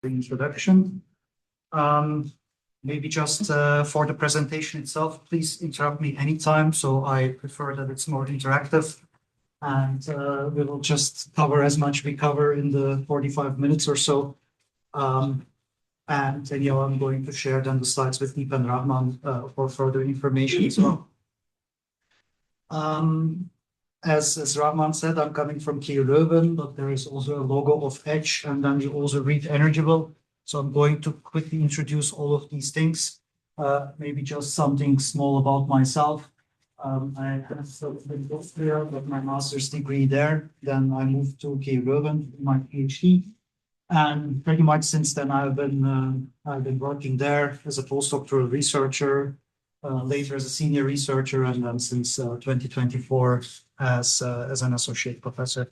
the introduction. Maybe just for the presentation itself, please interrupt me anytime. So I prefer that it's more interactive. And we will just cover as much we cover in the 45 minutes or so. And anyhow, I'm going to share then the slides with Deep and Rahman for further information as well. As Rahman said, I'm coming from KU Leuven, but there is also a logo of Etch, and then you also read EnergyVille. So I'm going to quickly introduce all of these things. Maybe just something small about myself. I have been Austria, got my master's degree there. Then I moved to KU Leuven, my PhD. And pretty much since then, I've been working there as a postdoctoral researcher, later as a senior researcher, and then since 2024 as an associate professor.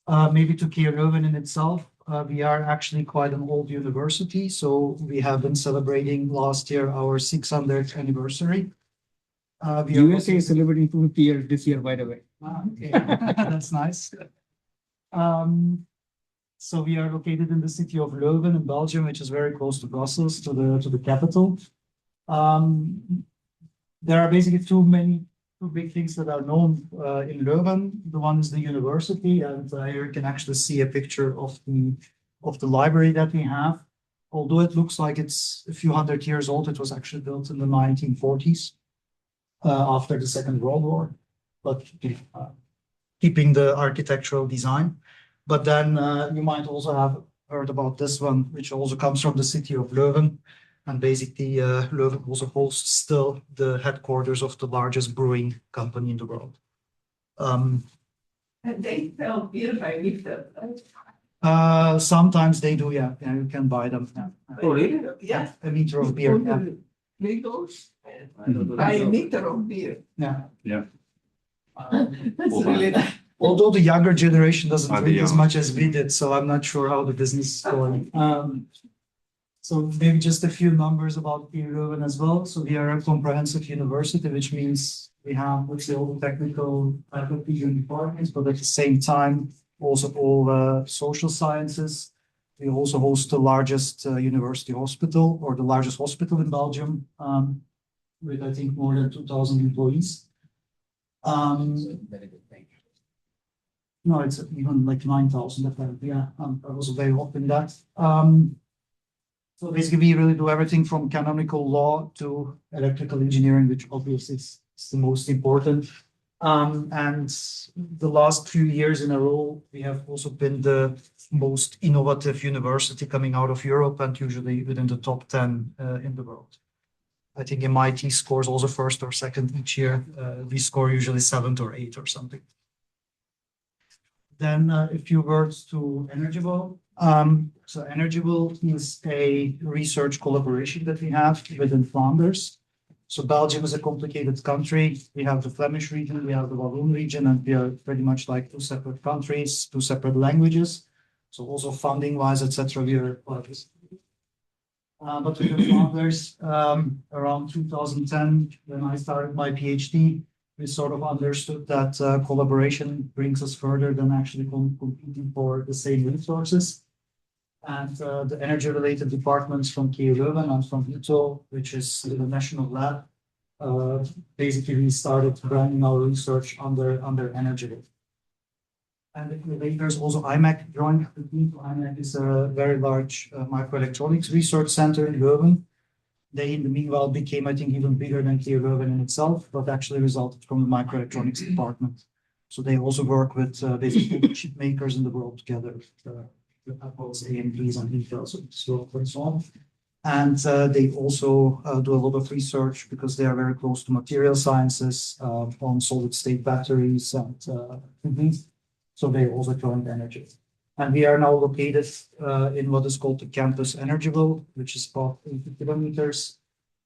Maybe to KU Leuven in itself, we are actually quite an old university, so we have been celebrating last year our 600th anniversary. USA is celebrating 50 years this year, by the way. Okay. That's nice. So we are located in the city of Leuven in Belgium, which is very close to Brussels, to the capital. There are basically two big things that are known in Leuven. The one is the university, and here you can actually see a picture of the library that we have. Although it looks like it's a few hundred years old, it was actually built in the 1940s after the Second World War, but keeping the architectural design. But then you might also have heard about this one, which also comes from the city of Leuven. And basically, Leuven also hosts still the headquarters of the largest brewing company in the world. And they sell beer by liter, right? Sometimes they do, yeah. You can buy them. Yeah. Oh, really? Yeah. A liter of beer. Yeah. Legals? Buy a liter of beer. Yeah. Yeah. That's really nice. Although the younger generation doesn't drink as much as we did, so I'm not sure how the business is going. So maybe just a few numbers about KU Leuven as well. So we are a comprehensive university, which means we have, let's say, all the technical faculties and departments, but at the same time, also all social sciences. We also host the largest university hospital, or the largest hospital in Belgium, with I think more than 2,000 employees. No, it's even like 9,000 apparently. Yeah, I was very often that. So basically, we really do everything from canonical law to electrical engineering, which obviously is the most important. And the last few years in a row, we have also been the most innovative university coming out of Europe, and usually within the top 10 in the world. I think MIT scores also first or second each year. We score usually 7th or 8th or something. Then a few words to EnergyVille. So EnergyVille is a research collaboration that we have within Flanders. So Belgium is a complicated country. We have the Flemish region, we have the Walloon region, and we are pretty much like two separate countries, two separate languages. So also funding-wise, etc., we are quite but within Flanders, around 2010, when I started my PhD, we sort of understood that collaboration brings us further than actually competing for the same resources. And the energy-related departments from KU Leuven and from ITO, which is the national lab, basically we started running our research under EnergyVille. And later also IMEC joined the team. IMEC is a very large microelectronics research center in Leuven. They, in the meanwhile, became, I think, even bigger than KU Leuven in itself, but actually resulted from the microelectronics department. So they also work with basically chip makers in the world together, with Apple's, AMDs, and Intel's, and so on. And they also do a lot of research because they are very close to material sciences on solid-state batteries, and so they also joined Energy. And we are now located in what is called the campus EnergyVille, which is about 80 kilometers.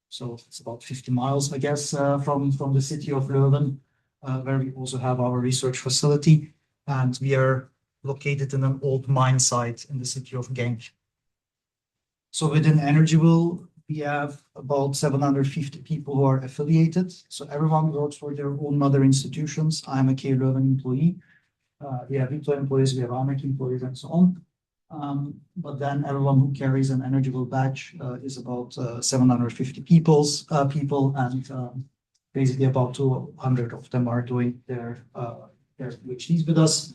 So it's about 50 miles, I guess, from the city of Leuven, where we also have our research facility. And we are located in an old mine site in the city of Genk. So within EnergyVille, we have about 750 people who are affiliated. So everyone works for their own mother institutions. I'm a KU Leuven employee. We have ITO employees, we have IMEC employees, and so on. But then everyone who carries an EnergyVille badge is about 750 people, and basically about 200 of them are doing their PhDs with us.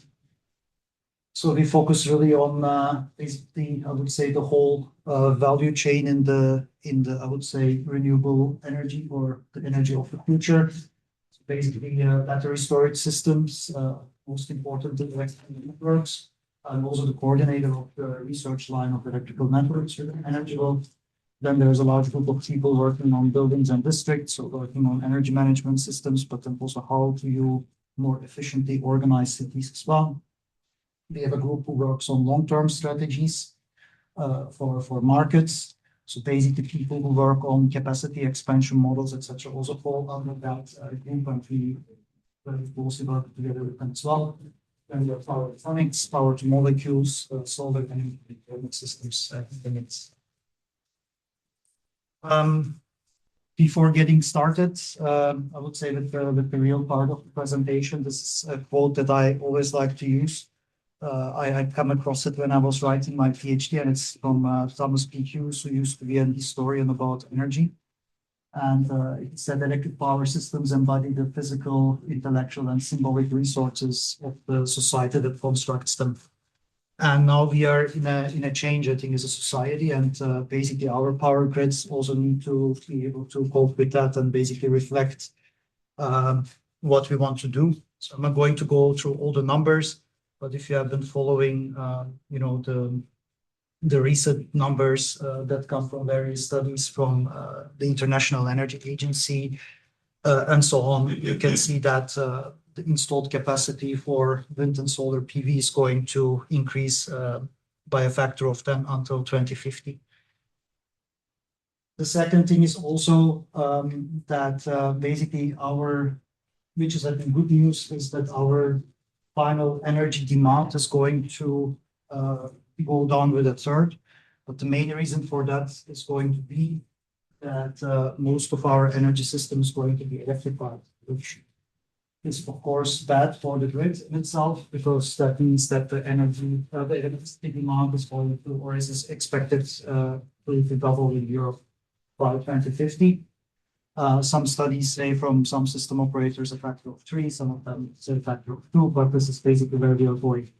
So we focus really on basically, I would say, the whole value chain in the I would say renewable energy or the energy of the future. So basically, battery storage systems, most important electrical networks, and also the coordinator of the research line of electrical networks within EnergyVille. Then there's a large group of people working on buildings and districts, so working on energy management systems, but then also how do you more efficiently organize cities as well. We have a group who works on long-term strategies for markets. So basically, people who work on capacity expansion models, etc., also fall under that group, and we very closely work together with them as well. Then we have power electronics, power to molecules, solar energy systems, limits. Before getting started, I would say that the real part of the presentation, this is a quote that I always like to use. I come across it when I was writing my PhD, and it's from Thomas P. Hughes, who used to be an historian about energy. And it said electric power systems embody the physical, intellectual, and symbolic resources of the society that constructs them. And now we are in a change, I think, as a society, and basically our power grids also need to be able to cope with that and basically reflect what we want to do. So I'm not going to go through all the numbers, but if you have been following, the recent numbers that come from various studies from the International Energy Agency and so on, you can see that the installed capacity for wind and solar PV is going to increase by a factor of 10 until 2050. The second thing is also that basically which is I think good news, is that our final energy demand is going to go down with a third. But the main reason for that is going to be that most of our energy system is going to be electrified, which is of course bad for the grid in itself, because that means that the electricity demand is going to, or is expected to double in Europe by 2050. Some studies say from some system operators a factor of 3, some of them say a factor of 2, but this is basically where we are going.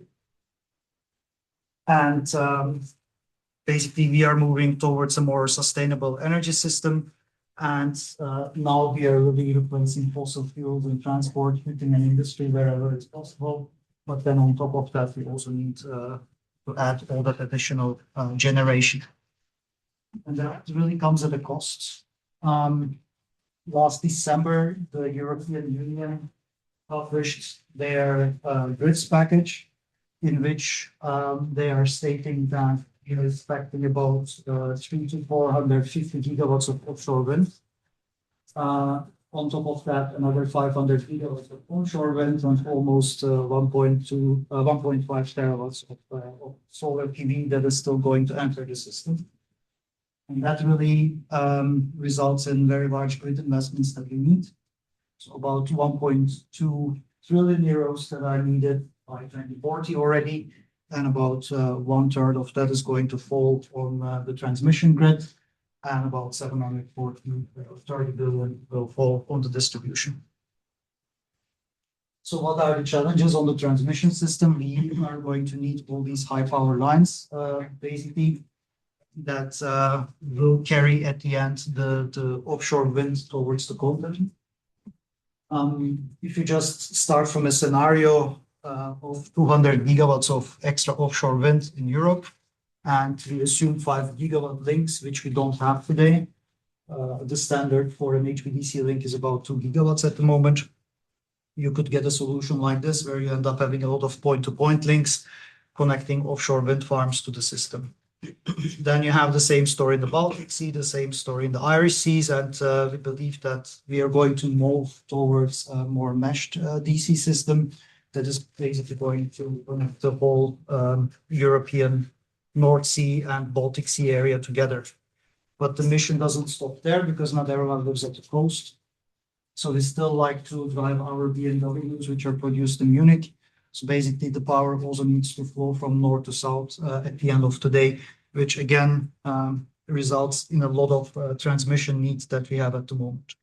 And basically, we are moving towards a more sustainable energy system. And now we are really replacing fossil fuels in transport, heating, and industry wherever it's possible. But then on top of that, we also need to add all that additional generation. And that really comes at a cost. Last December, the European Union published their grids package, in which they are stating that you're expecting about 300 to 450 gigawatts of offshore wind. On top of that, another 500 gigawatts of onshore wind and almost 1.5 terawatts of solar PV that is still going to enter the system. And that really results in very large grid investments that we need. So about 1.2 trillion euros that are needed by 2040 already, and about 1/3 of that is going to fall on the transmission grid, and about 730 billion will fall on the distribution. So what are the challenges on the transmission system? We are going to need all these high power lines, basically, that will carry at the end the offshore wind towards the continent. If you just start from a scenario of 200 gigawatts of extra offshore wind in Europe, and we assume 5 gigawatt links, which we don't have today. The standard for an HVDC link is about 2 gigawatts at the moment. You could get a solution like this, where you end up having a lot of point-to-point links connecting offshore wind farms to the system. Then you have the same story in the Baltic Sea, the same story in the Irish Seas, and we believe that we are going to move towards a more meshed DC system that is basically going to connect the whole European North Sea and Baltic Sea area together. But the mission doesn't stop there, because not everyone lives at the coast. So we still like to drive our BMWs, which are produced in Munich, So basically, the power also needs to flow from north to south at the end of the day, which again results in a lot of transmission needs that we have at the moment.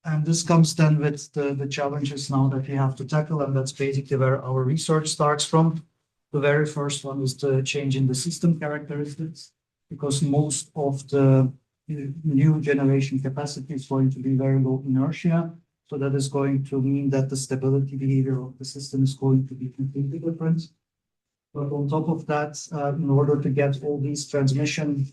And this comes then with the challenges now that we have to tackle, and that's basically where our research starts from. The very first one is the change in the system characteristics, because most of the new generation capacity is going to be very low inertia. So that is going to mean that the stability behavior of the system is going to be completely different. But on top of that, in order to get all these transmission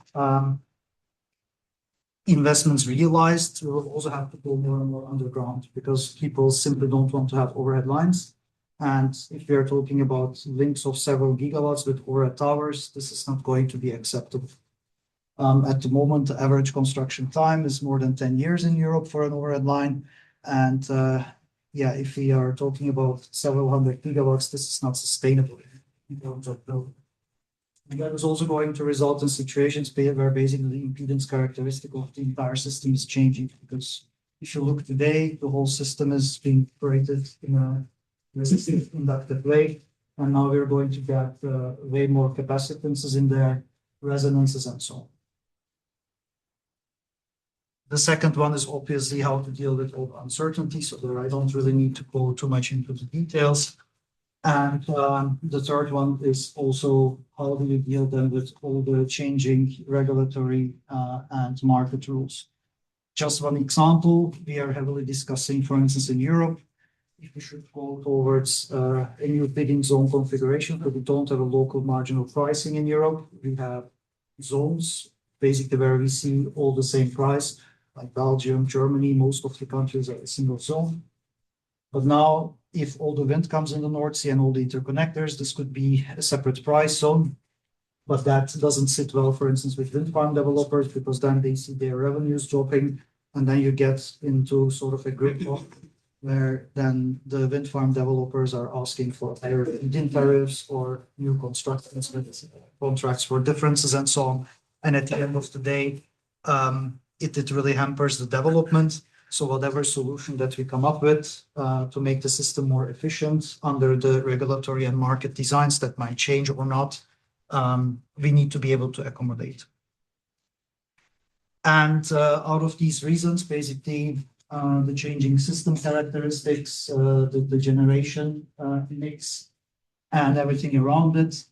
investments realized, we will also have to go more and more underground because people simply don't want to have overhead lines. And if we are talking about links of several gigawatts with overhead towers, this is not going to be acceptable. At the moment, the average construction time is more than 10 years in Europe for an overhead line. And if we are talking about several hundred gigawatts, this is not sustainable in terms of building. And that is also going to result in situations where basically the impedance characteristic of the entire system is changing. Because if you look today, the whole system is being operated in a resistive inductive way. And now we're going to get way more capacitances in there, resonances, and so on. The second one is obviously how to deal with all the uncertainty. So there I don't really need to go too much into the details. And the third one is also how do you deal then with all the changing regulatory and market rules. Just one example, we are heavily discussing, for instance, in Europe, if we should go towards a new bidding zone configuration, but we don't have a local marginal pricing in Europe. We have zones, basically where we see all the same price, like Belgium, Germany, most of the countries are a single zone. But now, if all the wind comes in the North Sea and all the interconnectors, this could be a separate price zone. But that doesn't sit well, for instance, with wind farm developers, because then they see their revenues dropping, and then you get into sort of a gridlock where then the wind farm developers are asking for higher feed-in tariffs or new constructions with contracts for differences and so on. And at the end of the day, it really hampers the development. So whatever solution that we come up with to make the system more efficient under the regulatory and market designs that might change or not, we need to be able to accommodate. And out of these reasons, basically, the changing system characteristics, the generation mix, and everything around it.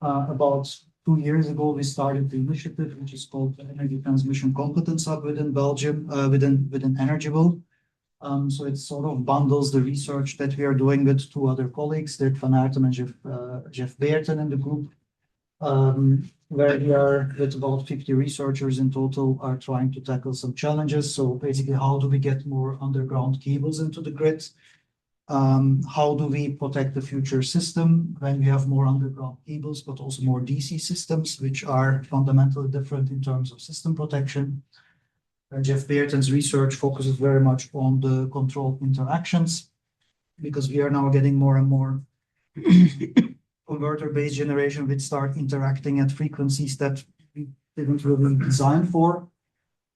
About 2 years ago, we started the initiative, which is called the Energy Transmission Competence Hub within Belgium, within EnergyVille. So it sort of bundles the research that we are doing with 2 other colleagues, Dirk van Aerten and Jeff Beerten in the group, where we are with about 50 researchers in total are trying to tackle some challenges. So basically, how do we get more underground cables into the grid? How do we protect the future system when we have more underground cables, but also more DC systems, which are fundamentally different in terms of system protection? Jeff Beerten's research focuses very much on the control interactions, because we are now getting more and more converter-based generation which start interacting at frequencies that we didn't really design for.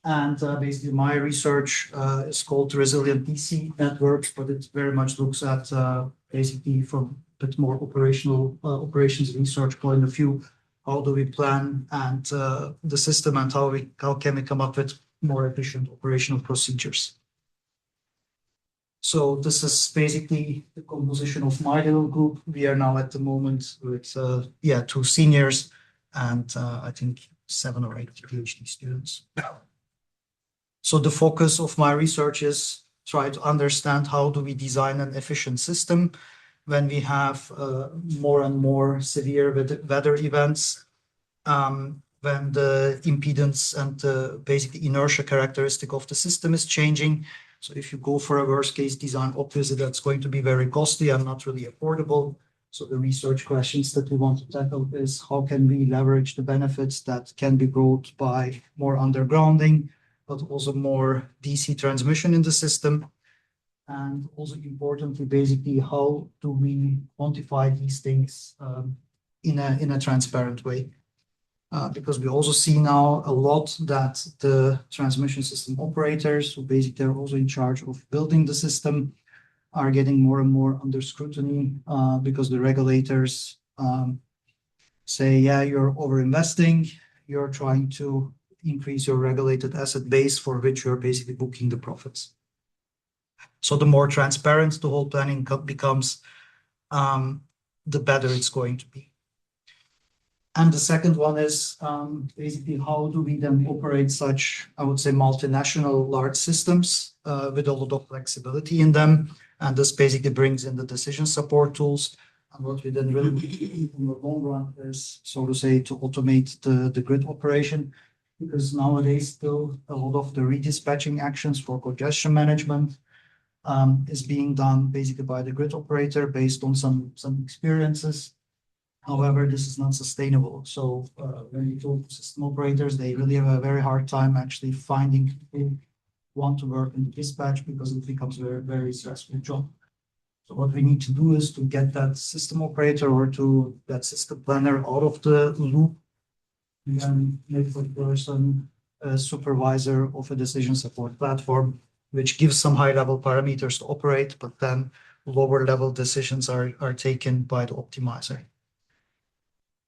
And basically my research is called Resilient DC Networks, but it very much looks at basically from a bit more operations research point of view, how do we plan and the system and how can we come up with more efficient operational procedures. So this is basically the composition of my little group. We are now at the moment with 2 seniors and I think 7 or 8 PhD students. So the focus of my research is try to understand how do we design an efficient system when we have more and more severe weather events, when the impedance and the basic inertia characteristic of the system is changing. So if you go for a worst case design, obviously that's going to be very costly and not really affordable. So the research questions that we want to tackle is how can we leverage the benefits that can be brought by more undergrounding, but also more DC transmission in the system. And also importantly, basically, how do we quantify these things in a transparent way? Because we also see now a lot that the transmission system operators, who basically are also in charge of building the system, are getting more and more under scrutiny because the regulators say, yeah, you're overinvesting, you're trying to increase your regulated asset base for which you're basically booking the profits. So the more transparent the whole planning becomes, the better it's going to be. And the second one is basically how do we then operate such, I would say, multinational large systems with a lot of flexibility in them. And this basically brings in the decision support tools. And what we then really do in the long run is, so to say, to automate the grid operation, because nowadays still a lot of the redispatching actions for congestion management is being done basically by the grid operator based on some experiences. However, this is not sustainable. So when you talk to system operators, they really have a very hard time actually finding people who want to work in the dispatch because it becomes a very, very stressful job. So what we need to do is to get that system operator or to that system planner out of the loop and then make the person a supervisor of a decision support platform, which gives some high-level parameters to operate, but then lower-level decisions are taken by the optimizer.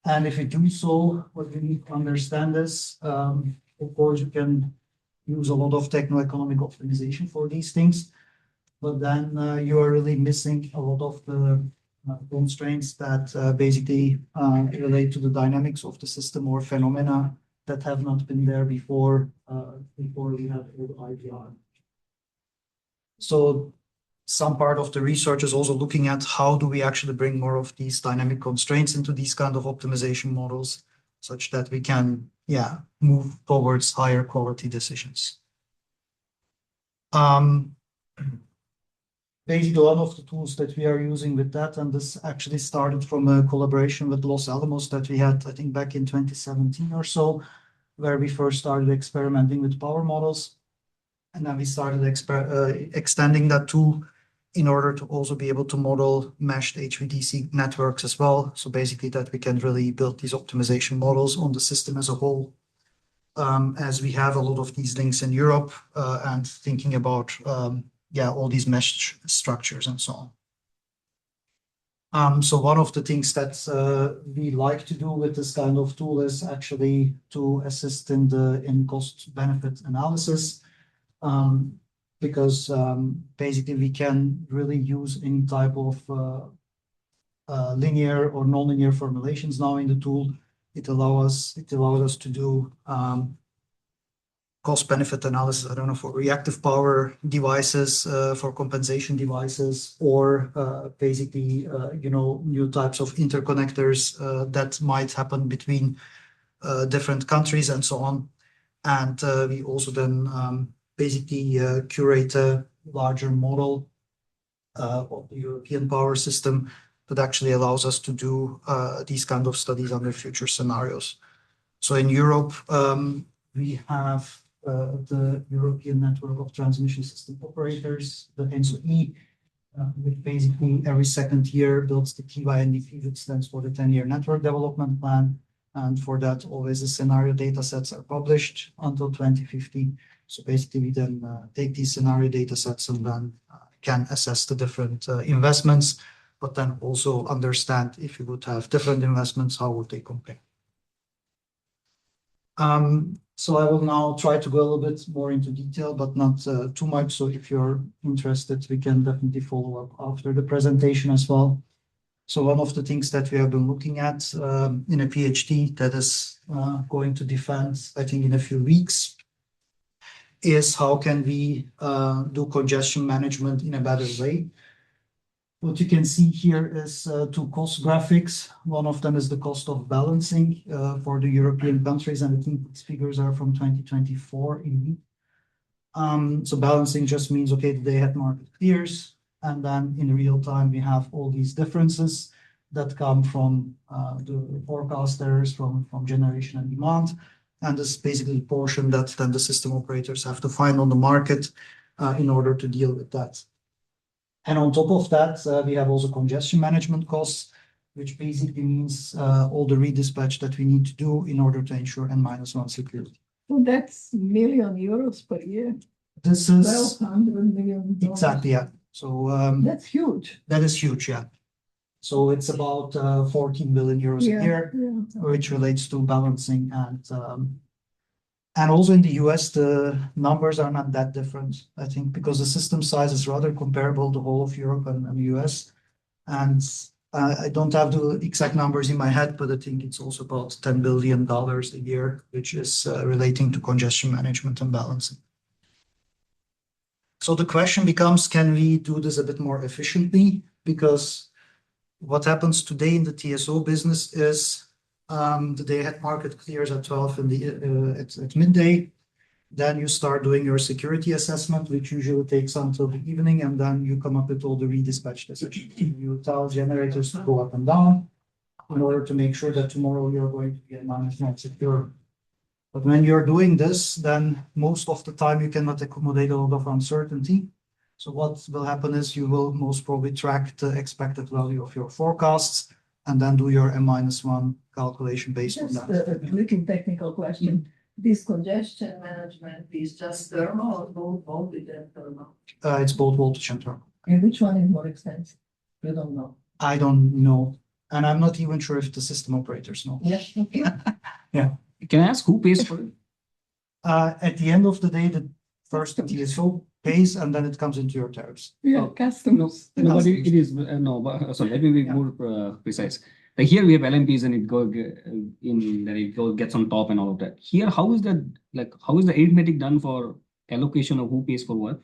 And if you do so, what you need to understand is, of course, you can use a lot of techno-economic optimization for these things, but then you are really missing a lot of the constraints that basically relate to the dynamics of the system or phenomena that have not been there before we had all the IPR. So some part of the research is also looking at how do we actually bring more of these dynamic constraints into these kind of optimization models such that we can, move towards higher quality decisions. Basically, one of the tools that we are using with that, and this actually started from a collaboration with Los Alamos that we had, I think, back in 2017 or so, where we first started experimenting with power models. And then we started extending that tool in order to also be able to model meshed HVDC networks as well. So basically that we can really build these optimization models on the system as a whole, as we have a lot of these links in Europe and thinking about all these mesh structures and so on. So one of the things that we like to do with this kind of tool is actually to assist in cost benefit analysis. Because basically we can really use any type of linear or nonlinear formulations now in the tool. It allows us to do cost benefit analysis, I don't know, for reactive power devices, for compensation devices, or basically, new types of interconnectors that might happen between different countries and so on. And we also then basically curate a larger model of the European power system that actually allows us to do these kind of studies under future scenarios. So in Europe, we have the European Network of Transmission System Operators, the ENSO-E, which basically every second year builds the TYNDP, which stands for the 10-year Network Development Plan. And for that, always the scenario data sets are published until 2050. So basically, we then take these scenario data sets and then can assess the different investments, but then also understand if you would have different investments, how would they compare. So I will now try to go a little bit more into detail, but not too much. So if you're interested, we can definitely follow up after the presentation as well. So one of the things that we have been looking at in a PhD that is going to defend, I think, in a few weeks, is how can we do congestion management in a better way. What you can see here is two cost graphics. One of them is the cost of balancing for the European countries, and I think these figures are from 2024 indeed. So balancing just means, okay, the day-ahead market clears, and then in real time we have all these differences that come from the forecasters, from generation and demand. And this is basically the portion that then the system operators have to find on the market in order to deal with that. And on top of that, we have also congestion management costs, which basically means all the redispatch that we need to do in order to ensure N-1 security. So that's €1 million per year. This is $1,200 million. exactly, yeah. So That's huge. that is huge, yeah. So it's about 14 billion euros a year, which relates to balancing and also in the US, the numbers are not that different, I think, because the system size is rather comparable to the whole of Europe and the US. And I don't have the exact numbers in my head, but I think it's also about $10 billion a year, which is relating to congestion management and balancing. So the question becomes, can we do this a bit more efficiently? Because what happens today in the TSO business is the day-ahead market clears at 12 at midday. Then you start doing your security assessment, which usually takes until the evening, and then you come up with all the redispatch decisions. You tell generators to go up and down in order to make sure that tomorrow you're going to be at -1 secure. But when you're doing this, then most of the time you cannot accommodate a lot of uncertainty. So what will happen is you will most probably track the expected value of your forecasts and then do your M-1 calculation based on Just that. a little technical question. This congestion management is just thermal or both voltage and thermal? It's both voltage and thermal. And which one is more expensive? You don't know. I don't know. And I'm not even sure if the system operators know. Yes. Okay. Can I ask who pays for it? At the end of the day, the first TSO pays and then it comes into your tariffs. Yeah, customers. No, but it is no. But, sorry, let me be more precise. Like here we have LMPs and it gets on top and all of that. Here, how is that? Like, how is the arithmetic done for allocation of who pays for what?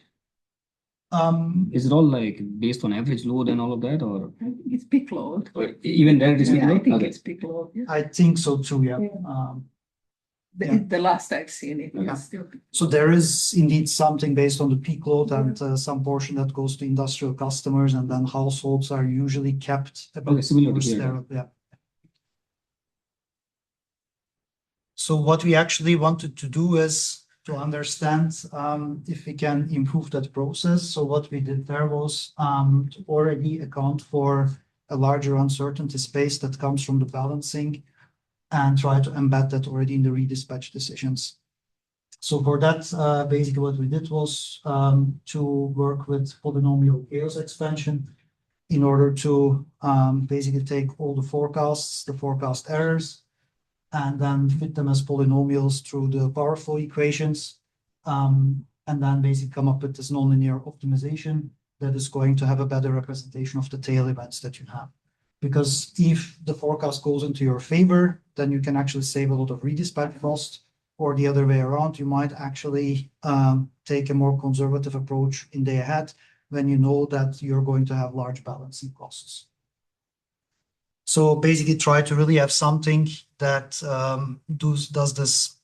Is it all like based on average load and all of that, or I think it's peak load. even there it is peak Yeah, I load? think Okay. it's peak load. Yeah. I think so too, yeah. Yeah. The last I've seen it. Yeah. It's still peak. So there is indeed something based on the peak load and some portion that goes to industrial customers, and then households are usually kept a bit Okay, similar to more here. sterile. Yeah. So what we actually wanted to do is to understand if we can improve that process. So what we did there was to already account for a larger uncertainty space that comes from the balancing and try to embed that already in the redispatch decisions. So for that, basically what we did was to work with polynomial chaos expansion in order to basically take all the forecasts, the forecast errors, and then fit them as polynomials through the power flow equations, and then basically come up with this nonlinear optimization that is going to have a better representation of the tail events that you have. Because if the forecast goes into your favor, then you can actually save a lot of redispatch cost, or the other way around, you might actually take a more conservative approach in day ahead when you know that you're going to have large balancing costs. So basically try to really have something that does this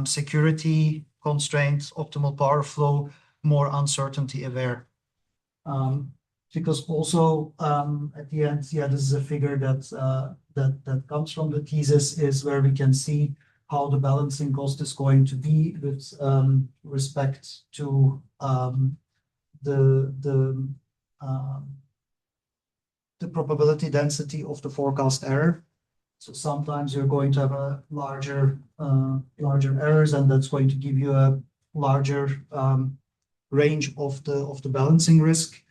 security constraint, optimal power flow, more uncertainty aware. Because also at the end, yeah, this is a figure that comes from the thesis, is where we can see how the balancing cost is going to be with respect to the probability density of the forecast error. So sometimes you're going to have a larger errors, and that's going to give you a larger range of the balancing risk.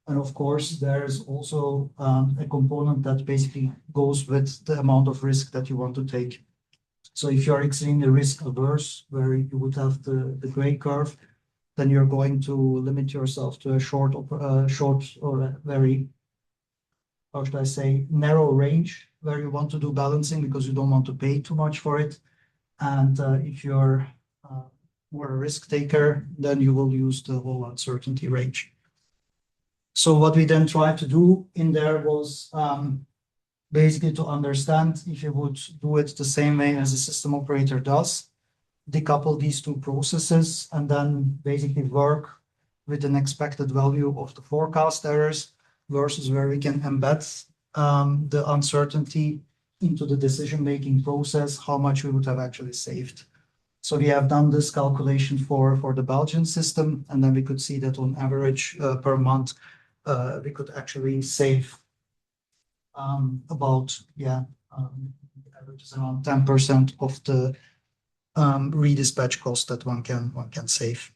And of course, there's also a component that basically goes with the amount of risk that you want to take. So if you're extremely risk averse, where you would have the gray curve, then you're going to limit yourself to a short or a very, how should I say, narrow range where you want to do balancing because you don't want to pay too much for it. And if you're more a risk taker, then you will use the whole uncertainty range. So what we then tried to do in there was basically to understand if you would do it the same way as a system operator does, decouple these two processes, and then basically work with an expected value of the forecast errors versus where we can embed the uncertainty into the decision-making process, how much we would have actually saved. So we have done this calculation for the Belgian system, and then we could see that on average per month, we could actually save about, average is around 10% of the redispatch cost that one can save.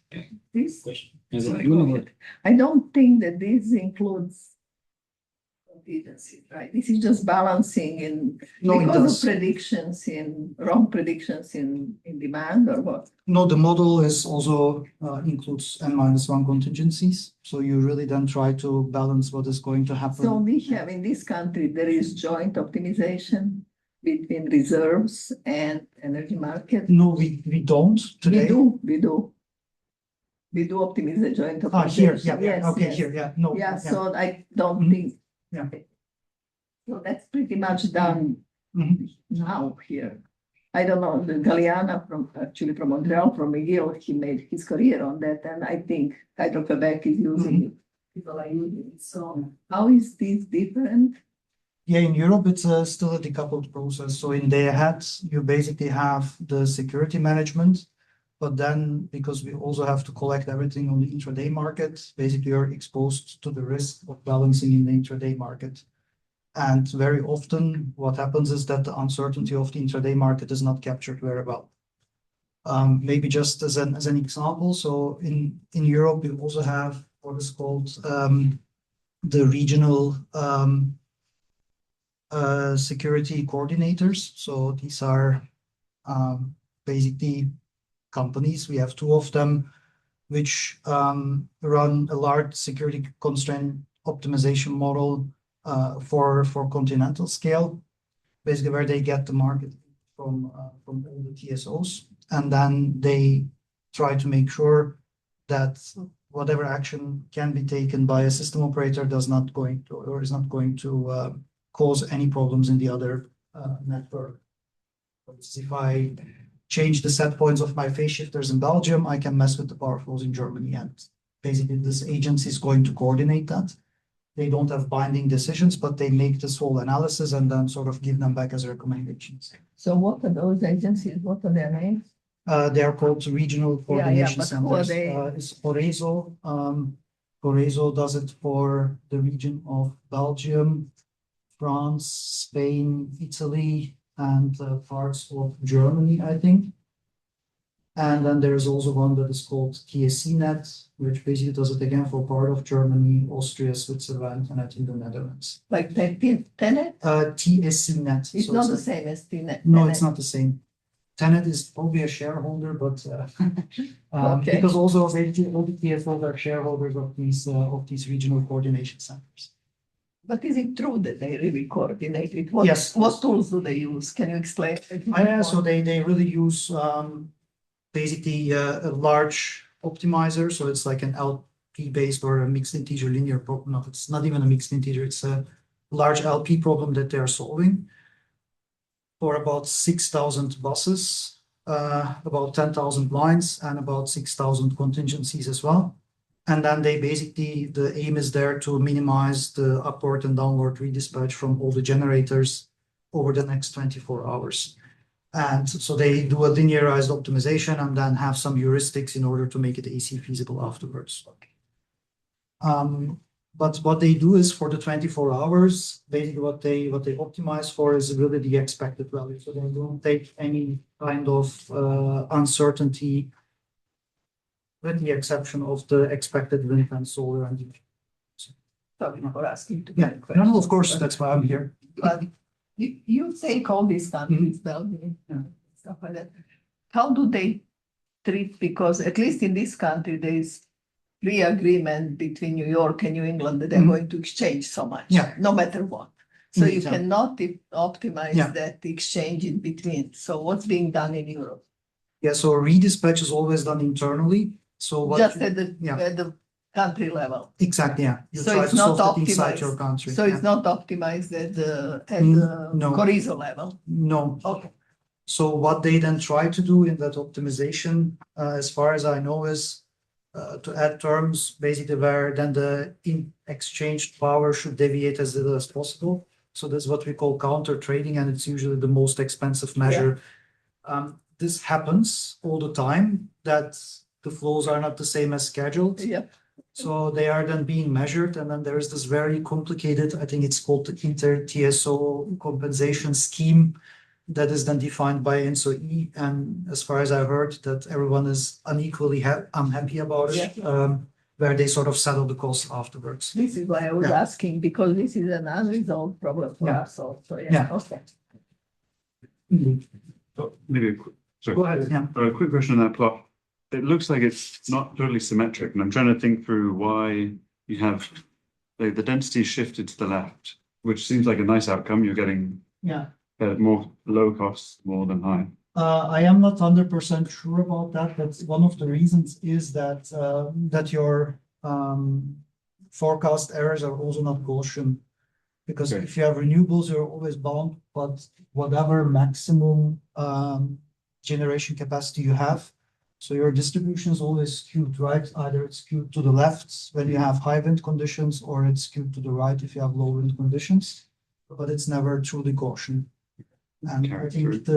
This Question. Is Sorry, it- you know go what? ahead. I don't think that this includes contingency, right? This is just balancing in No, it because of does. predictions wrong predictions in demand or what? No, the model is also includes n-1 contingencies. So you really then try to balance what is going to happen. So we have in this country, there is joint optimization between reserves and energy market. No, we don't today. We do optimize joint Ah, here, optimization. yeah, Yes, okay, yes. here, yeah, no. Yeah, yeah. so I don't Mhm. think. Yeah. So that's pretty much done Mhm. now here. I don't know, the Galeana from Montreal, from McGill, he made his career on that, and I think Hydro-Quebec is using it. People are using it. So how is this different? Yeah, in Europe, it's still a decoupled process. So in day ahead, you basically have the security management, but then because we also have to collect everything on the intraday market, basically you're exposed to the risk of balancing in the intraday market. And very often what happens is that the uncertainty of the intraday market is not captured very well. Maybe just as an example, so in Europe, we also have what is called the regional security coordinators. So these are basically companies. We have two of them, which run a large security constraint optimization model for continental scale, basically where they get the market from all the TSOs, and then they try to make sure that whatever action can be taken by a system operator is not going to cause any problems in the other network. If I change the set points of my phase shifters in Belgium, I can mess with the power flows in Germany, and basically this agency is going to coordinate that. They don't have binding decisions, but they make this whole analysis and then sort of give them back as recommendations. So what are those agencies? What are their names? They are called regional coordination but who are centers. they? It's Orezo. Orezo does it for the region of Belgium, France, Spain, Italy, and parts of Germany, I think. And then there's also one that is called TSCnet, which basically does it again for part of Germany, Austria, Switzerland, and I think the Netherlands. Like Tenet? TSCnet. It's So not the same as Tenet. No, it's not the same. Tenet is probably a shareholder, but Okay. because also basically all the TSOs are shareholders of these regional coordination centers. But is it true that they really coordinate it? What, Yes. What tools do they use? Can you explain? Yeah, so they really use basically a large optimizer. So it's like an LP based or a mixed integer linear problem. No, it's not even a mixed integer. It's a large LP problem that they are solving for about 6,000 buses, about 10,000 lines, and about 6,000 contingencies as well. And then they basically, the aim is there to minimize the upward and downward redispatch from all the generators over the next 24 hours. And so they do a linearized optimization and then have some heuristics in order to make it AC feasible afterwards. But what they do is for the 24 hours, basically what they optimize for is really the expected value. So they don't take any kind of uncertainty, with the exception of the expected wind and solar and wind. Sorry for asking too Yeah, many questions. no, of course, that's why I'm here. But you take all these countries, Belgium, stuff like that. How do they treat? Because at least in this country, there is pre-agreement between New York and New England that they're going to exchange so much, no matter what. So you cannot optimize that exchange in between. So what's being done in Europe? Yeah, so redispatch is always done internally. So what Just at the country level. Exactly, yeah. You So try it's to not solve it inside optimized. your country. So it's not optimized at the Corizo level. No. Okay. So what they then try to do in that optimization, as far as I know, is to add terms basically where then the exchanged power should deviate as little as possible. So that's what we call counter trading, and it's usually the most expensive measure. This happens all the time, that the flows are not the same as scheduled. Yeah. So they are then being measured, and then there is this very complicated, I think it's called the inter-TSO compensation scheme, that is then defined by ENSO-E. And as far as I heard, that everyone is unequally unhappy about it. where they sort of settle the costs afterwards. This is why I was asking, because this is an unresolved problem for us also. Yeah. Okay. So maybe sorry. Go ahead. Yeah. A quick question on that plot. It looks like it's not totally symmetric, and I'm trying to think through why you have the density shifted to the left, which seems like a nice outcome. You're getting more low costs more than high. I am not 100% sure about that, but one of the reasons is that that your forecast errors are also not Gaussian, because if you have renewables, you're always bound, but whatever maximum generation capacity you have, so your distribution is always skewed, right? Either it's skewed to the left when you have high wind conditions, or it's skewed to the right if you have low wind conditions, but it's never truly Gaussian. And I think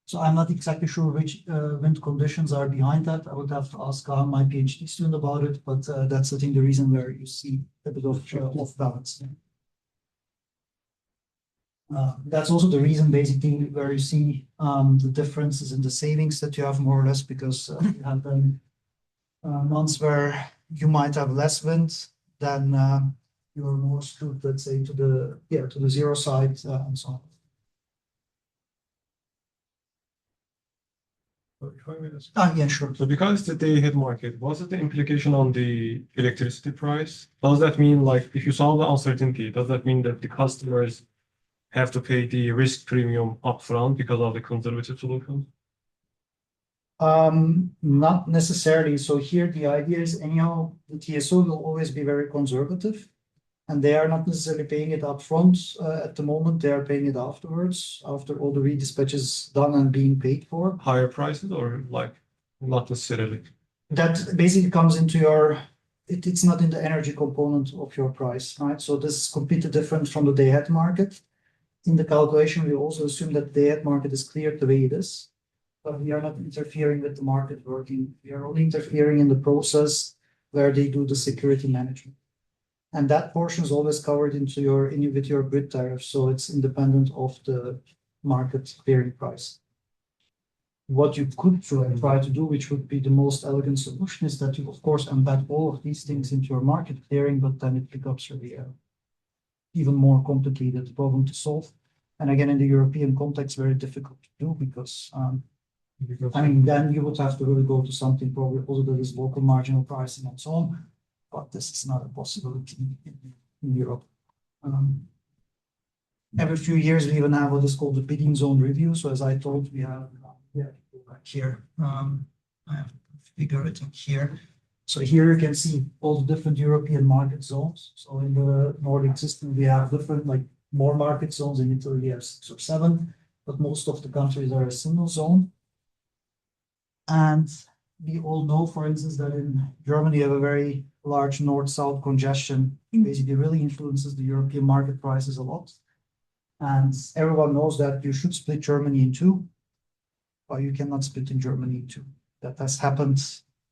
so I'm not exactly sure which wind conditions are behind that. I would have to ask my PhD student about it, but that's I think the reason where you see a bit of off balance. That's also the reason basically where you see the differences in the savings that you have more or less, because you have then months where you might have less wind, then you're more skewed, let's say, to the zero side and so on. If I may ask. Yeah, sure. So because it's the day-ahead market, what's the implication on the electricity price? Does that mean, like, if you solve the uncertainty, does that mean that the customers have to pay the risk premium upfront because of the conservative solution? Not necessarily. So here the idea is anyhow, the TSO will always be very conservative, and they are not necessarily paying it upfront at the moment. They are paying it afterwards, after all the redispatch is done and being paid for. Higher prices, or like not necessarily? That basically comes into your, it's not in the energy component of your price, right? So this is completely different from the day-ahead market. In the calculation, we also assume that the day-ahead market is cleared the way it is, but we are not interfering with the market working. We are only interfering in the process where they do the security management. And that portion is always covered into with your grid tariff, so it's independent of the market clearing price. What you could try to do, which would be the most elegant solution, is that you, of course, embed all of these things into your market clearing, but then it becomes really even more complicated problem to solve. And again, in the European context, very difficult to do because, I mean, then you would have to really go to something probably also that is local marginal pricing and so on. But this is not a possibility in Europe. Every few years, we even have what is called the bidding zone review. So as I told, we have back here. I have to figure it in here. So here you can see all the different European market zones. So in the Nordic system, we have different, like more market zones. In Italy, we have 6 or 7, but most of the countries are a single zone. And we all know, for instance, that in Germany, you have a very large north-south congestion. It basically really influences the European market prices a lot. And everyone knows that you should split Germany in 2, but you cannot split in Germany in 2. That has happened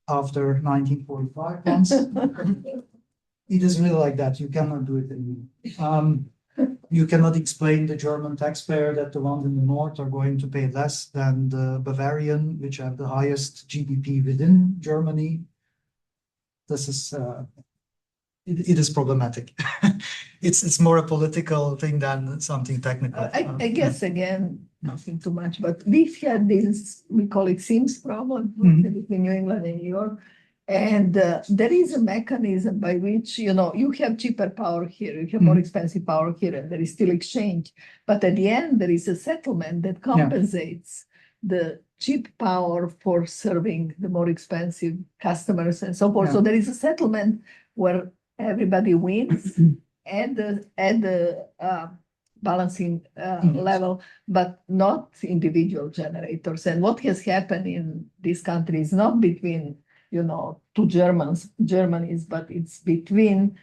after 1945 once. It is really like that. You cannot do it anymore. You cannot explain the German taxpayer that the ones in the north are going to pay less than the Bavarian, which have the highest GDP within Germany. This is it is problematic. It's more a political thing than something technical. I guess again, nothing too much, but we've had this, we call it Sims problem between New England and New York. And there is a mechanism by which, you know, you have cheaper power here, you have more expensive power here, and there is still exchange. But at the end, there is a settlement that compensates the cheap power for serving the more expensive customers and so forth. So there is a settlement where everybody wins at the balancing level, but not individual generators. And what has happened in this country is not between, you know, two Germanies, but it's between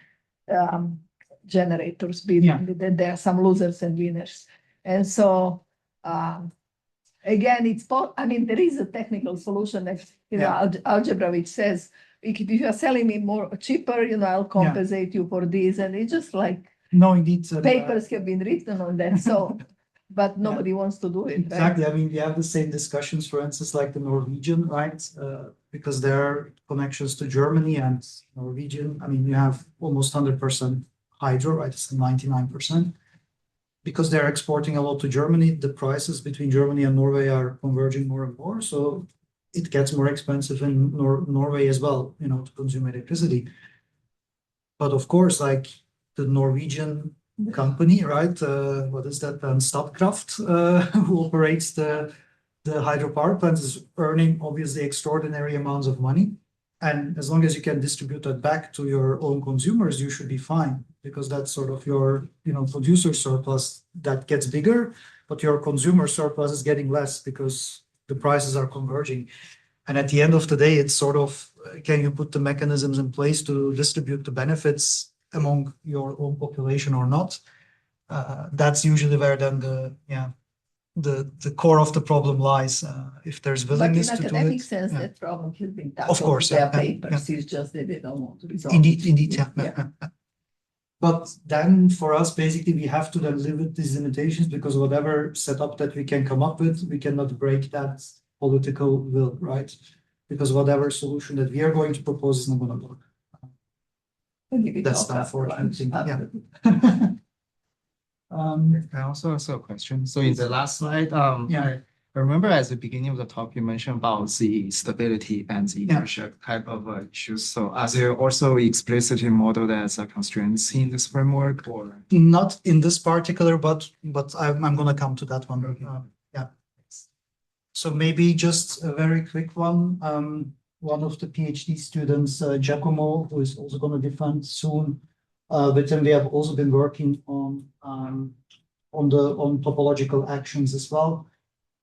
generators. There are some losers and winners. And so, again, I mean, there is a technical solution that, you know, algebra, which says, if you are selling me more cheaper, you know, I'll compensate you for this. And it's just like, no, indeed. Papers have been written on that. So, but nobody wants to do it. Exactly. Right? I mean, we have the same discussions, for instance, like the Norwegian, right? because there are connections to Germany and Norwegian. I mean, you have almost 100% hydro, right? It's 99%. Because they're exporting a lot to Germany, the prices between Germany and Norway are converging more and more. So it gets more expensive in Norway as well, to consume electricity. But of course, like the Norwegian company, right? What is that? Statkraft, who operates the hydropower plants, is earning obviously extraordinary amounts of money. And as long as you can distribute that back to your own consumers, you should be fine, because that's sort of your, producer surplus that gets bigger, but your consumer surplus is getting less because the prices are converging. And at the end of the day, it's sort of, can you put the mechanisms in place to distribute the benefits among your own population or not? That's usually where then the core of the problem lies. If there's willingness to do it. But in academic sense, that problem has been tackled. Of course, their papers. It's just that they don't want to resolve. Indeed, yeah. But then for us, basically, we have to then live with these limitations, because whatever setup that we can come up with, we cannot break that political will, right? Because whatever solution that we are going to propose is not going to work. That's the unfortunate thing. Yeah. I also have a question. So in the last slide, I remember at the beginning of the talk, you mentioned about the stability and the inertia type of issues. So are there also explicitly modeled as a constraints in this framework, or? Not in this particular, but I'm going to come to that one. Okay. Yeah. So maybe just a very quick one. One of the PhD students, Giacomo, who is also going to defend soon, with him we have also been working on topological actions as well,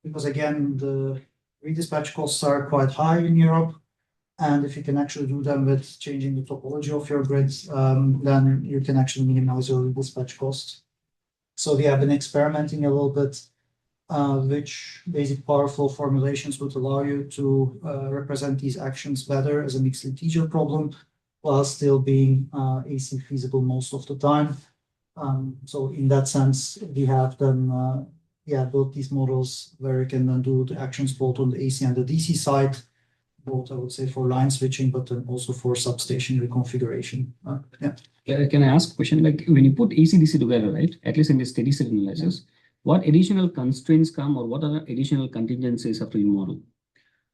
because again the redispatch costs are quite high in Europe, and if you can actually do them with changing the topology of your grids, then you can actually minimize your redispatch costs. So we have been experimenting a little bit which basic power flow formulations would allow you to represent these actions better as a mixed integer problem, while still being AC feasible most of the time. So in that sense, we have then built these models where you can then do the actions both on the AC and the DC side, both I would say for line switching, but then also for substation reconfiguration. Can I ask a question? Like when you put AC DC together, right? At least in the steady state analysis, what additional constraints come, or what are additional contingencies after you model?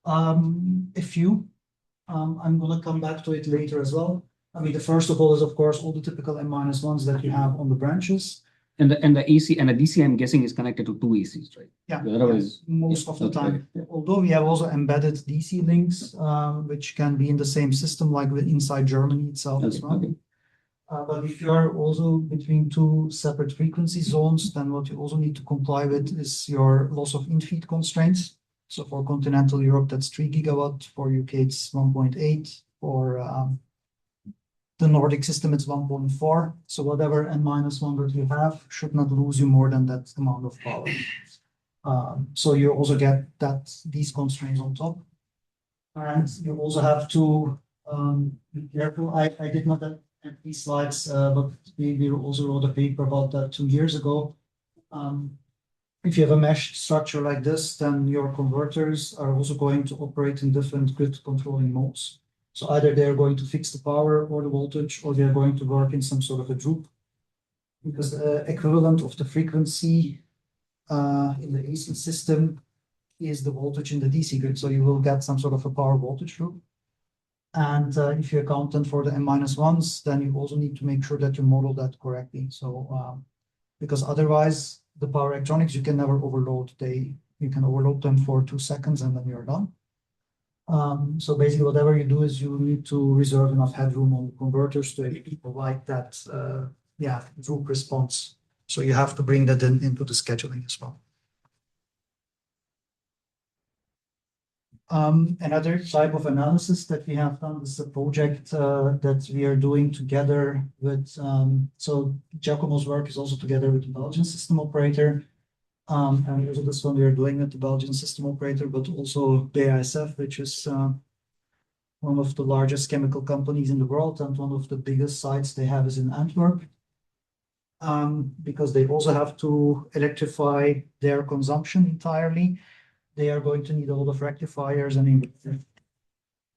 A few. I'm going to come back to it later as well. I mean, the first of all is, of course, all the typical n-1s that you have on the branches. And the AC and the DC, I'm guessing, is connected to two ACs, right? Yeah, The other one is most of the time. Yeah. Although we have also embedded DC links, which can be in the same system, like inside Germany itself as well. Okay. But if you are also between two separate frequency zones, then what you also need to comply with is your loss of in-feed constraints. So for continental Europe, that's 3 gigawatt. For UK, it's 1.8. For the Nordic system, it's 1.4. So whatever n-1 that you have should not lose you more than that amount of power. So you also get these constraints on top. And you also have to be careful. I did not have these slides, but we also wrote a paper about that 2 years ago. If you have a mesh structure like this, then your converters are also going to operate in different grid controlling modes. So either they're going to fix the power or the voltage, or they're going to work in some sort of a droop, because the equivalent of the frequency in the AC system is the voltage in the DC grid. So you will get some sort of a power voltage droop. And if you account then for the n-1s, then you also need to make sure that you model that correctly. So because otherwise the power electronics, you can never overload. You can overload them for 2 seconds and then you're done. So basically whatever you do is you need to reserve enough headroom on converters to provide that droop response. So you have to bring that into the scheduling as well. Another type of analysis that we have done is a project that we are doing together with, so Giacomo's work is also together with the Belgian system operator. And also this one we are doing with the Belgian system operator, but also BASF, which is one of the largest chemical companies in the world, and one of the biggest sites they have is in Antwerp. Because they also have to electrify their consumption entirely. They are going to need a lot of rectifiers and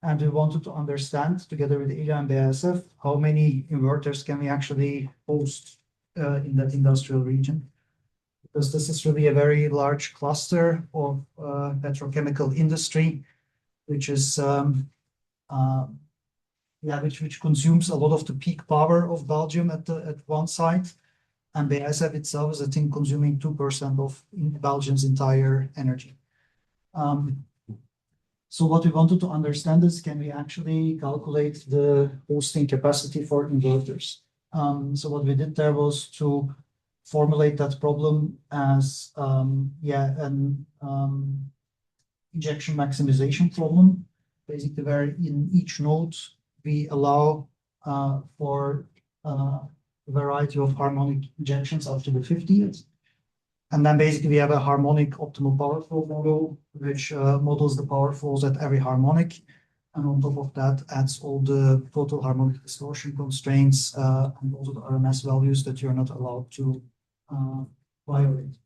And we wanted to understand, together with ADA and BASF, how many inverters can we actually host in that industrial region. Because this is really a very large cluster of petrochemical industry, which is which consumes a lot of the peak power of Belgium at one site, and BASF itself is, I think, consuming 2% of Belgium's entire energy. So what we wanted to understand is, can we actually calculate the hosting capacity for inverters? So what we did there was to formulate that problem as an injection maximization problem, basically where in each node we allow for a variety of harmonic injections up to the 50th. And then basically we have a harmonic optimal power flow model, which models the power flows at every harmonic. And on top of that, adds all the total harmonic distortion constraints and also the RMS values that you're not allowed to violate.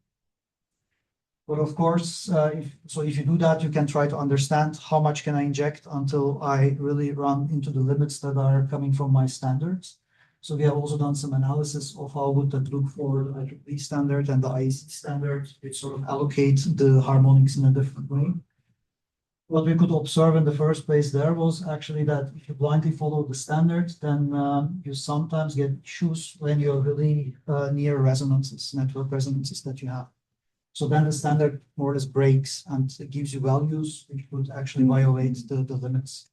But of course, if you do that, you can try to understand how much can I inject until I really run into the limits that are coming from my standards. So we have also done some analysis of how would that look for the IEEE standard and the IEC standard, which sort of allocate the harmonics in a different way. What we could observe in the first place there was actually that if you blindly follow the standard, then you sometimes get issues when you're really near resonances, network resonances that you have. So then the standard more or less breaks and it gives you values which would actually violate the limits.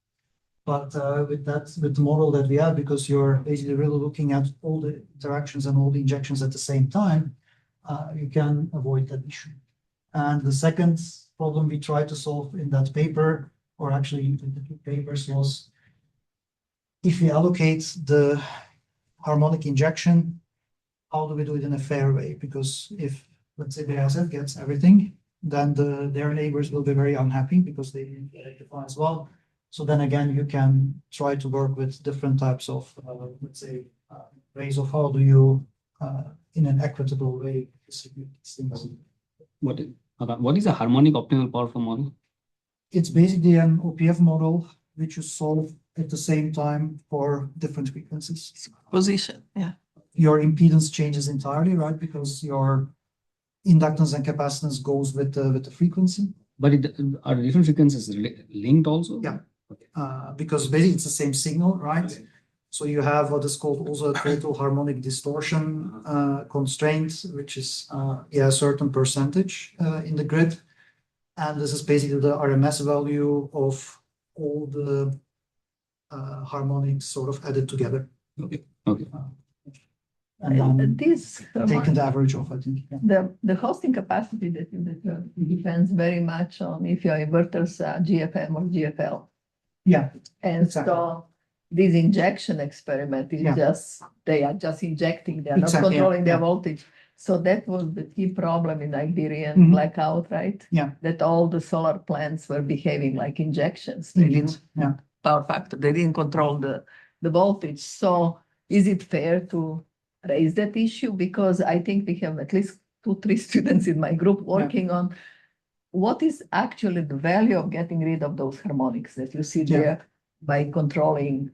But with the model that we have, because you're basically really looking at all the interactions and all the injections at the same time, you can avoid that issue. And the second problem we tried to solve in that paper, or actually in the two papers, was if we allocate the harmonic injection, how do we do it in a fair way? Because if, let's say, BASF gets everything, then their neighbors will be very unhappy because they didn't get it as well. So then again, you can try to work with different types of, let's say, ways of how do you, in an equitable way, distribute these things. What is a harmonic optimal power flow model? It's basically an OPF model which you solve at the same time for different frequencies. Position, yeah. Your impedance changes entirely, right? Because your inductance and capacitance goes with the frequency. But are the different frequencies linked also? Yeah. Because basically it's the same signal, right? Okay. So you have what is called also a total harmonic distortion constraint, which is a certain percentage in the grid. And this is basically the RMS value of all the harmonics sort of added together. Okay. Okay. And then this taking the average of, I think. Yeah. The hosting capacity that you depends very much on if your inverters are GFM or GFL. Yeah. And exactly. So this injection experiment is they are just injecting, they are not Exactly, controlling their voltage. So that was the key problem in Iberian blackout, right? Yeah. That all the solar plants were behaving like injections. They didn't power factor, they didn't control the voltage. So is it fair to raise that issue? Because I think we have at least 2-3 students in my group working on what is actually the value of getting rid of those harmonics that you see there by controlling,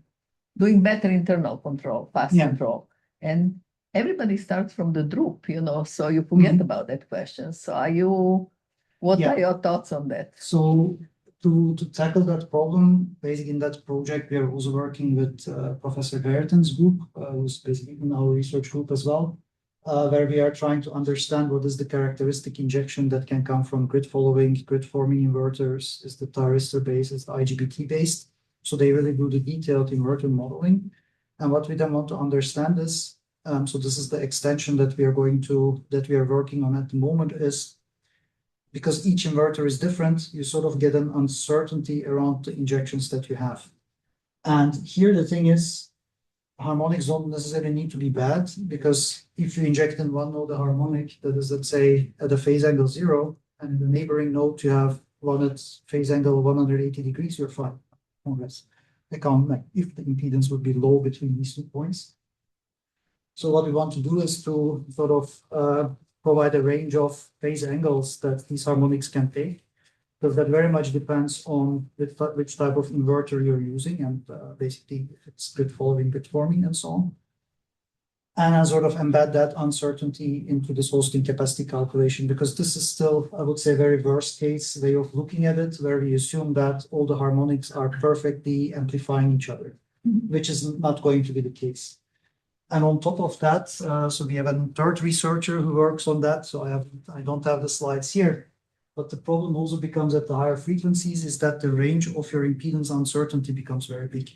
doing better internal control, fast control. And everybody starts from the droop, so you forget about that question. So what are your thoughts on that? So to tackle that problem, basically in that project, we are also working with Professor Gerten's group, who's basically in our research group as well, where we are trying to understand what is the characteristic injection that can come from grid following, grid forming inverters, is the thyristor based, is the IGBT based. So they really do the detailed inverter modeling. And what we then want to understand is, so this is the extension that we are working on at the moment, is because each inverter is different, you sort of get an uncertainty around the injections that you have. And here the thing is, harmonics don't necessarily need to be bad, because if you inject in one node a harmonic that is, let's say, at a phase angle 0, and in the neighboring node you have one at phase angle 180 degrees, you're fine, more or less. If the impedance would be low between these 2 points. So what we want to do is to sort of provide a range of phase angles that these harmonics can take. because that very much depends on which type of inverter you're using and basically if it's grid following, grid forming, and so on. And I sort of embed that uncertainty into this hosting capacity calculation, because this is still, I would say, a very worst case way of looking at it, where we assume that all the harmonics are perfectly amplifying each other, which is not going to be the case. And on top of that, so we have a third researcher who works on that. So I don't have the slides here, but the problem also becomes at the higher frequencies is that the range of your impedance uncertainty becomes very big.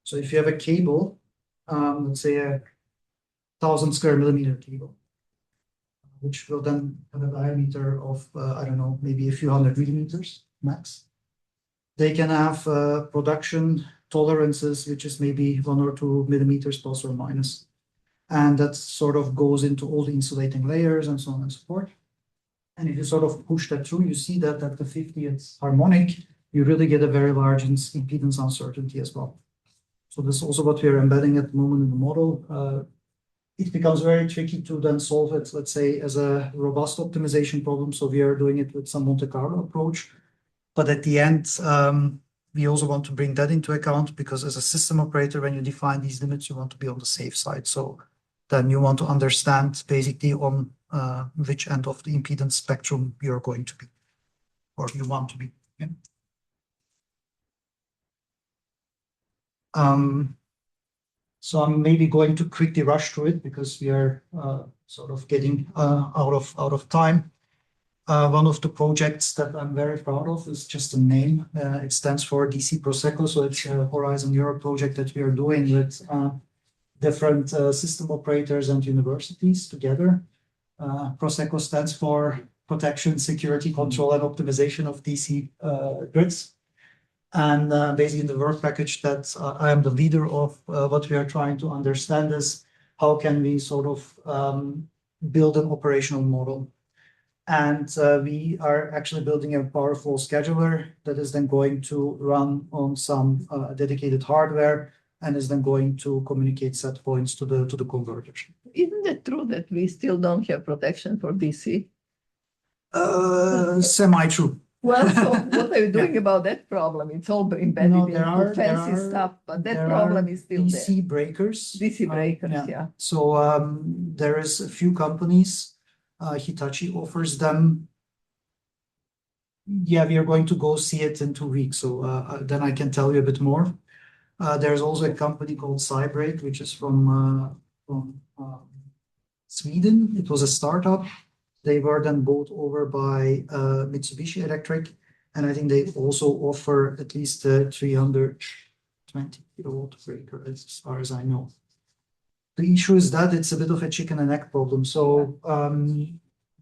So if you have a cable, let's say a 1,000 square millimeter cable, which will then have a diameter of, I don't know, maybe a few hundred millimeters max. They can have production tolerances, which is maybe 1 or 2 millimeters plus or minus. And that sort of goes into all the insulating layers and so on and so forth. And if you sort of push that through, you see that at the 50th harmonic, you really get a very large impedance uncertainty as well. So this is also what we are embedding at the moment in the model. It becomes very tricky to then solve it, let's say, as a robust optimization problem. So we are doing it with some Monte Carlo approach. But at the end, we also want to bring that into account, because as a system operator, when you define these limits, you want to be on the safe side. So then you want to understand basically on which end of the impedance spectrum you're going to be, or you want to be. Yeah. So I'm maybe going to quickly rush through it because we are sort of getting out of time. One of the projects that I'm very proud of is just a name. It stands for DC Prosecco. So it's a Horizon Europe project that we are doing with different system operators and universities together. Prosecco stands for Protection, Security, Control, and Optimization of DC Grids. And basically in the work package that I am the leader of, what we are trying to understand is how can we sort of build an operational model. And we are actually building a power flow scheduler that is then going to run on some dedicated hardware and is then going to communicate set points to the converters. Isn't it true that we still don't have protection for DC? Semi-true. Well, so what are you doing about that problem? It's all embedded into fancy stuff, but that problem is still there. DC breakers. DC breakers, yeah. So there is a few companies. Hitachi offers them. Yeah, we are going to go see it in 2 weeks. So then I can tell you a bit more. There's also a company called Cybreak, which is from Sweden. It was a startup. They were then bought over by Mitsubishi Electric, and I think they also offer at least a 320 kilowatt breaker, as far as I know. The issue is that it's a bit of a chicken and egg problem. So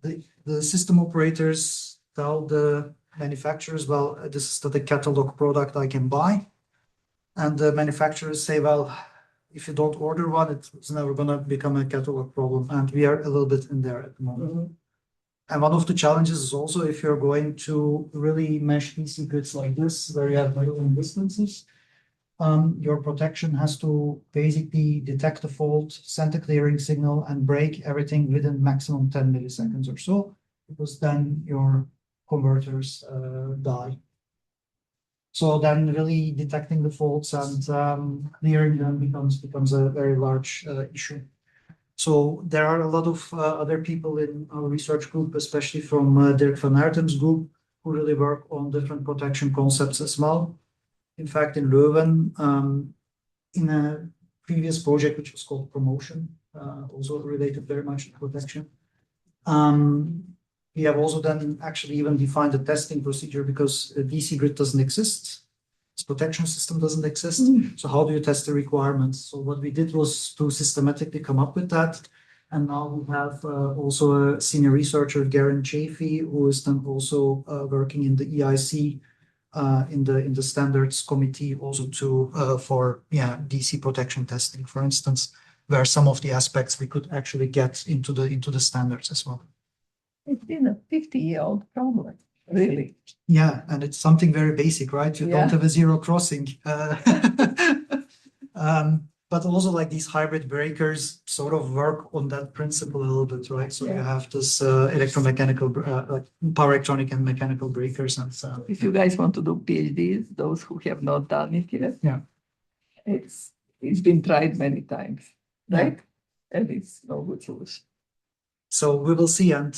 the system operators tell the manufacturers, well, this is the catalog product I can buy. And the manufacturers say, well, if you don't order one, it's never going to become a catalog problem. And we are a little bit in there at the moment. Mm-hmm. And one of the challenges is also if you're going to really mesh DC grids like this, where you have very long distances, your protection has to basically detect the fault, send a clearing signal, and break everything within maximum 10 milliseconds or so, because then your converters die. So then really detecting the faults and clearing them becomes a very large issue. So there are a lot of other people in our research group, especially from Dirk van Aertem's group, who really work on different protection concepts as well. In fact, in Leuven, in a previous project, which was called Promotion, also related very much to protection. We have also then actually even defined a testing procedure because a DC grid doesn't exist. This protection system doesn't exist. So how do you test the requirements? So what we did was to systematically come up with that. And now we have also a senior researcher, Garen Chafee, who is then also working in the EIC, in the standards committee, also for DC protection testing, for instance, where some of the aspects we could actually get into the standards as well. It's been a 50-year-old problem, really. Yeah, and it's something very basic, right? You don't have a zero crossing. But also like these hybrid breakers sort of work on that principle a little bit, right? So you have this electromechanical, like power electronic and mechanical breakers and so. If you guys want to do PhDs, those who have not done it yet, it's been tried many times, right? And it's no good solution. So we will see, and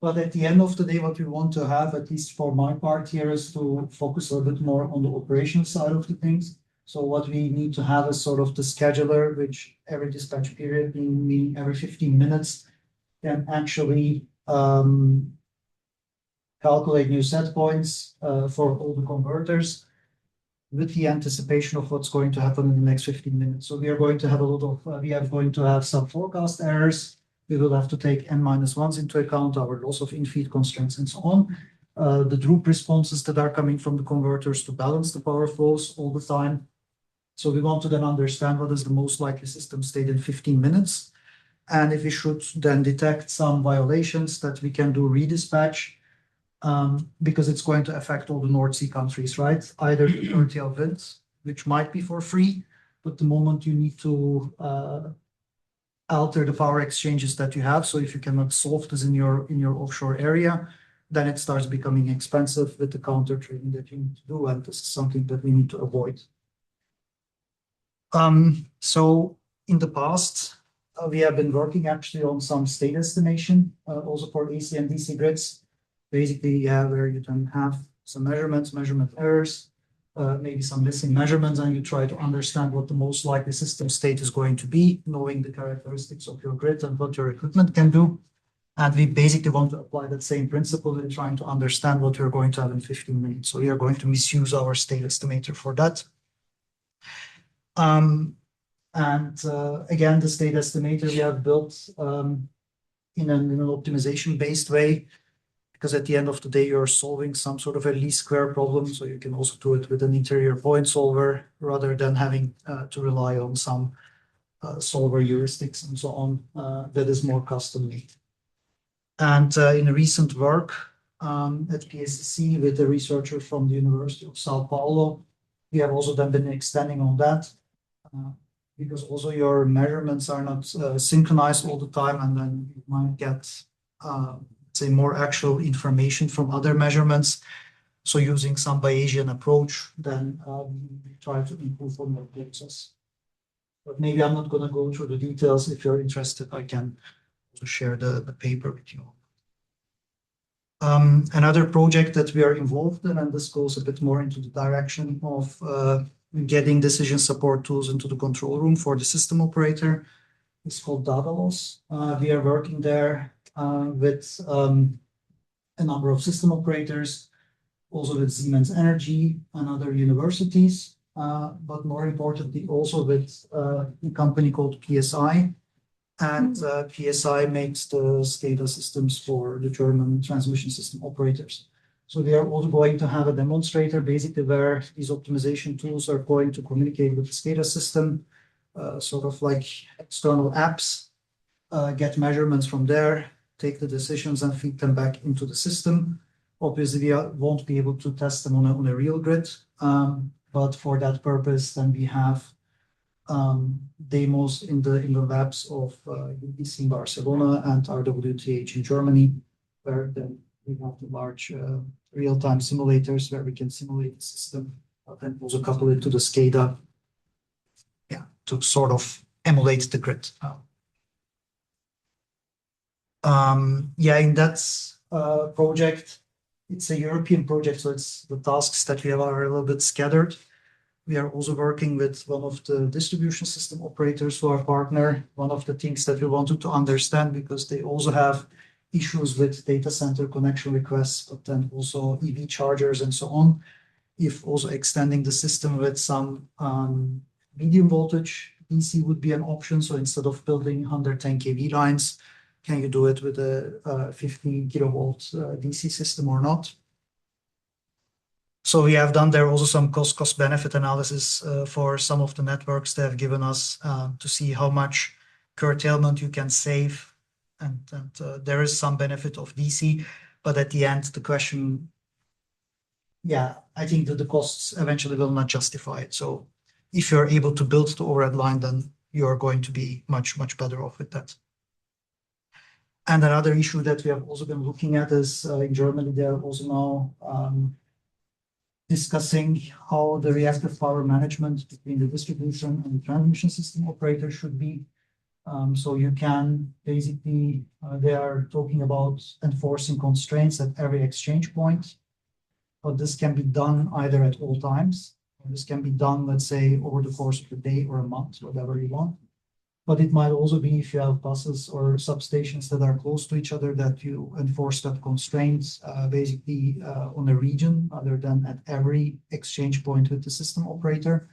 but at the end of the day, what we want to have, at least for my part here, is to focus a little bit more on the operational side of the things. So what we need to have is sort of the scheduler, which every dispatch period, meaning every 15 minutes, can actually calculate new set points for all the converters with the anticipation of what's going to happen in the next 15 minutes. So we are going to have a lot of, we are going to have some forecast errors. We will have to take n-1s into account, our loss of in-feed constraints and so on. The droop responses that are coming from the converters to balance the power flows all the time. So we want to then understand what is the most likely system state in 15 minutes. And if we should then detect some violations, that we can do redispatch, because it's going to affect all the North Sea countries, right? Either the curtail winds, which might be for free, but the moment you need to alter the power exchanges that you have, so if you cannot solve this in your offshore area, then it starts becoming expensive with the counter trading that you need to do, and this is something that we need to avoid. So in the past, we have been working actually on some state estimation, also for AC and DC grids. Basically, where you can have some measurement errors, maybe some missing measurements, and you try to understand what the most likely system state is going to be, knowing the characteristics of your grid and what your equipment can do. And we basically want to apply that same principle in trying to understand what we're going to have in 15 minutes. So we are going to misuse our state estimator for that. Again, the state estimator we have built in an optimization-based way, because at the end of the day, you're solving some sort of a least square problem. So you can also do it with an interior point solver rather than having to rely on some solver heuristics and so on that is more custom made. And in recent work at PSCC with a researcher from the University of Sao Paulo, we have also then been extending on that because also your measurements are not synchronized all the time, and then you might get say more actual information from other measurements. So using some Bayesian approach, then we try to improve on your process. But maybe I'm not going to go through the details. If you're interested, I can also share the paper with you. Another project that we are involved in, and this goes a bit more into the direction of getting decision support tools into the control room for the system operator, is called data loss. We are working there with a number of system operators, also with Siemens Energy and other universities, but more importantly, also with a company called PSI. And PSI makes the SCADA systems for the German transmission system operators. So they are also going to have a demonstrator, basically where these optimization tools are going to communicate with the SCADA system, sort of like external apps, get measurements from there, take the decisions and feed them back into the system. Obviously, we won't be able to test them on a real grid, but for that purpose, then we have demos in the labs of UBC in Barcelona and RWTH in Germany, where then we have the large real-time simulators where we can simulate the system and also couple it to the SCADA, to sort of emulate the grid. In that project, it's a European project, so it's the tasks that we have are a little bit scattered. We are also working with one of the distribution system operators who are partner. One of the things that we wanted to understand, because they also have issues with data center connection requests, but then also EV chargers and so on. If also extending the system with some medium voltage DC would be an option. So instead of building 110 kV lines, can you do it with a 50 kilovolt DC system or not? So we have done there also some cost benefit analysis for some of the networks they have given us to see how much curtailment you can save. And there is some benefit of DC, but at the end, the question, I think that the costs eventually will not justify it. So if you're able to build the overhead line, then you're going to be much, much better off with that. And another issue that we have also been looking at is in Germany, they are also now discussing how the reactive power management between the distribution and the transmission system operator should be. So you can basically, they are talking about enforcing constraints at every exchange point, but this can be done either at all times. This can be done, let's say, over the course of a day or a month, whatever you want. But it might also be if you have buses or substations that are close to each other that you enforce that constraints basically on a region other than at every exchange point with the system operator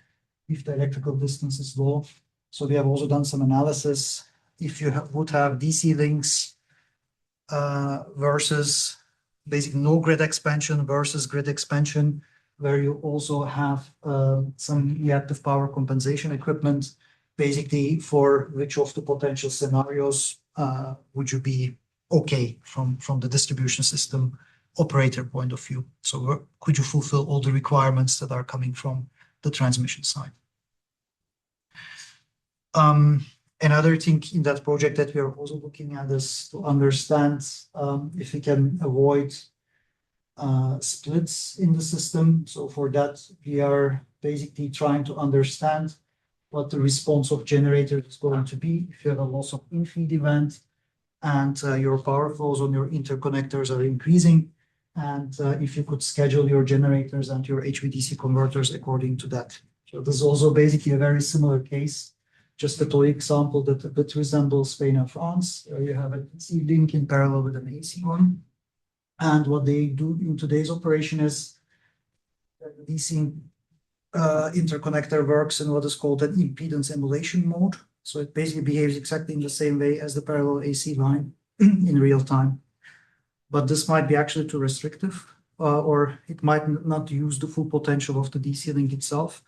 if the electrical distance is low. So we have also done some analysis if you would have DC links versus basically no grid expansion versus grid expansion, where you also have some reactive power compensation equipment. Basically, for which of the potential scenarios would you be okay from the distribution system operator point of view? So could you fulfill all the requirements that are coming from the transmission side? Another thing in that project that we are also looking at is to understand if we can avoid splits in the system. So for that, we are basically trying to understand what the response of generator is going to be if you have a loss of in-feed event and your power flows on your interconnectors are increasing, and if you could schedule your generators and your HVDC converters according to that. So this is also basically a very similar case, just a toy example that a bit resembles Spain and France, where you have a DC link in parallel with an AC one. And what they do in today's operation is that the DC interconnector works in what is called an impedance emulation mode. So it basically behaves exactly in the same way as the parallel AC line in real time. But this might be actually too restrictive, or it might not use the full potential of the DC link itself.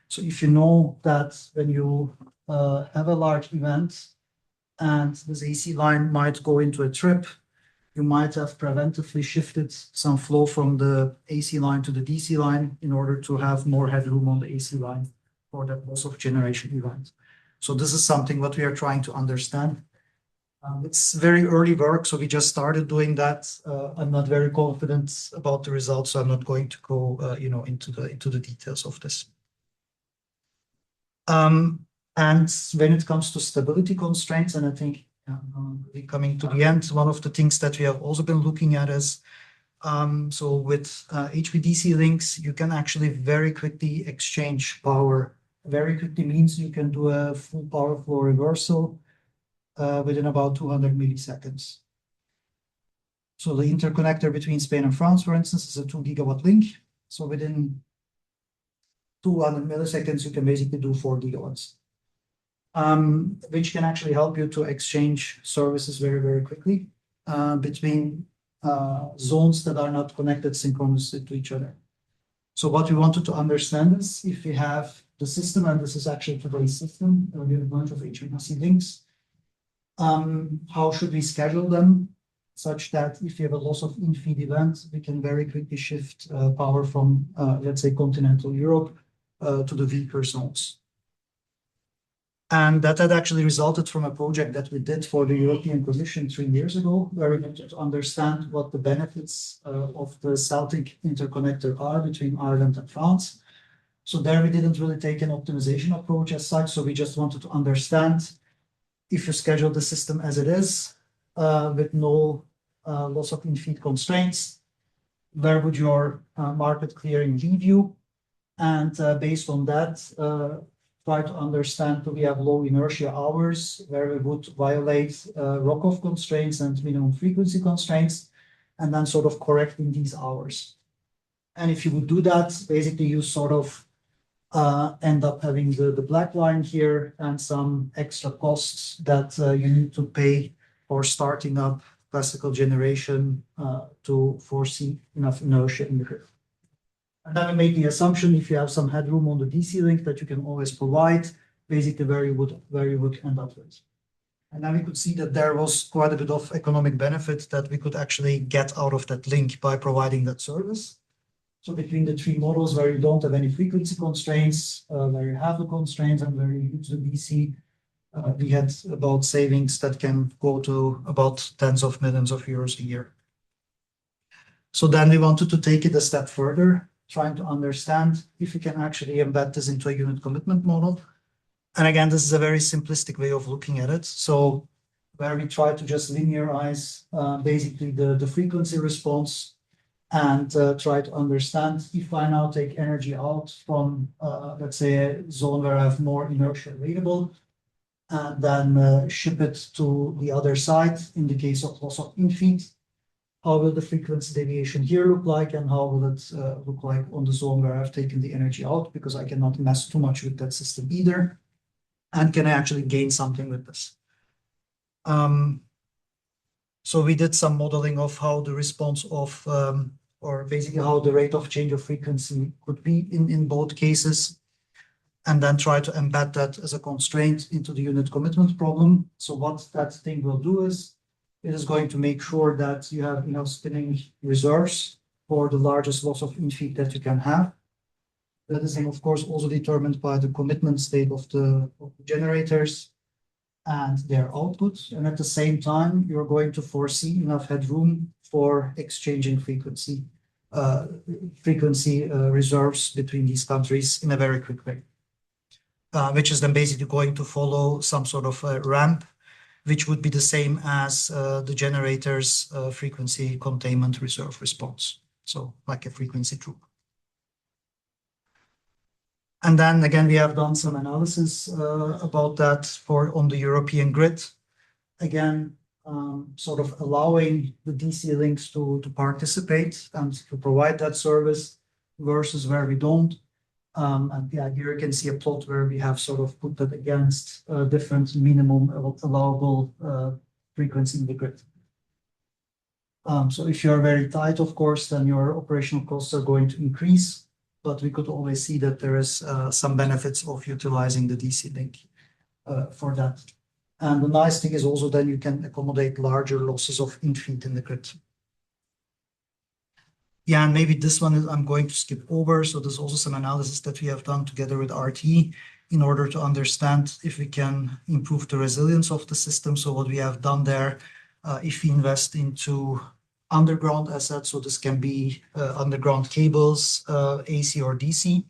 So if you know that when you have a large event and this AC line might go into a trip, you might have preventively shifted some flow from the AC line to the DC line in order to have more headroom on the AC line for that loss of generation event. So this is something what we are trying to understand. It's very early work, so we just started doing that. I'm not very confident about the results, so I'm not going to go, into the details of this. And when it comes to stability constraints, and I think we're coming to the end, one of the things that we have also been looking at is, so with HVDC links, you can actually very quickly exchange power. Very quickly means you can do a full power flow reversal within about 200 milliseconds. So the interconnector between Spain and France, for instance, is a 2 gigawatt link. So within 200 milliseconds, you can basically do 4 gigawatts. Which can actually help you to exchange services very, very quickly between zones that are not connected synchronously to each other. So what we wanted to understand is if we have the system, and this is actually today's system, we have a bunch of HVDC links, how should we schedule them such that if you have a loss of in-feed event, we can very quickly shift power from, let's say, continental Europe to the weaker zones. And that had actually resulted from a project that we did for the European Commission 3 years ago, where we wanted to understand what the benefits of the Celtic interconnector are between Ireland and France. So there we didn't really take an optimization approach as such. So we just wanted to understand if you schedule the system as it is, with no loss of in-feed constraints, where would your market clearing leave you? And based on that, try to understand, do we have low inertia hours where we would violate Rock-off constraints and minimum frequency constraints, and then sort of correcting these hours. And if you would do that, basically you sort of end up having the black line here and some extra costs that you need to pay for starting up classical generation to foresee enough inertia in the grid. And then we made the assumption if you have some headroom on the DC link that you can always provide, basically where you would end up with. And then we could see that there was quite a bit of economic benefit that we could actually get out of that link by providing that service. So between the three models where you don't have any frequency constraints, where you have the constraints, and where you use the DC, we had about savings that can go to about tens of millions of euros a year. So then we wanted to take it a step further, trying to understand if we can actually embed this into a unit commitment model. And again, this is a very simplistic way of looking at it. So where we try to just linearize basically the frequency response and try to understand if I now take energy out from, let's say, a zone where I have more inertia available, and then ship it to the other side in the case of loss of in-feed. How will the frequency deviation here look like, and how will it look like on the zone where I've taken the energy out, because I cannot mess too much with that system either. And can I actually gain something with this? So we did some modeling of how the response of, or basically how the rate of change of frequency could be in both cases, and then try to embed that as a constraint into the unit commitment problem. So what that thing will do is, it is going to make sure that you have enough spinning reserves for the largest loss of in-feed that you can have. That is, of course, also determined by the commitment state of the generators and their output. And at the same time, you're going to foresee enough headroom for exchanging frequency reserves between these countries in a very quick way, which is then basically going to follow some sort of a ramp, which would be the same as the generator's frequency containment reserve response. So like a frequency troop. And then again, we have done some analysis about that on the European grid. Again, sort of allowing the DC links to participate and to provide that service versus where we don't. And yeah, here you can see a plot where we have sort of put that against different minimum allowable frequency in the grid. So if you're very tight, of course, then your operational costs are going to increase. But we could always see that there is some benefits of utilizing the DC link for that. And the nice thing is also that you can accommodate larger losses of in-feed in the grid. Yeah, and maybe this one I'm going to skip over. So there's also some analysis that we have done together with RT in order to understand if we can improve the resilience of the system. So what we have done there, if we invest into underground assets, so this can be underground cables, AC or DC.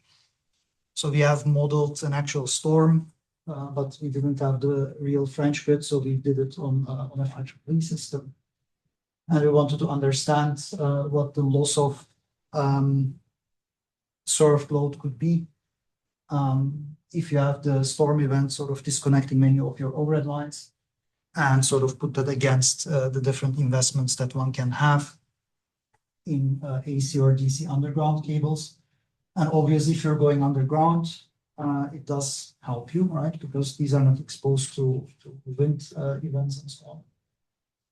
So we have modeled an actual storm, but we didn't have the real French grid, so we did it on a IEEE system. And we wanted to understand what the loss of served load could be if you have the storm event sort of disconnecting many of your overhead lines, and sort of put that against the different investments that one can have in AC or DC underground cables. And obviously, if you're going underground, it does help you, right? Because these are not exposed to wind events and so on.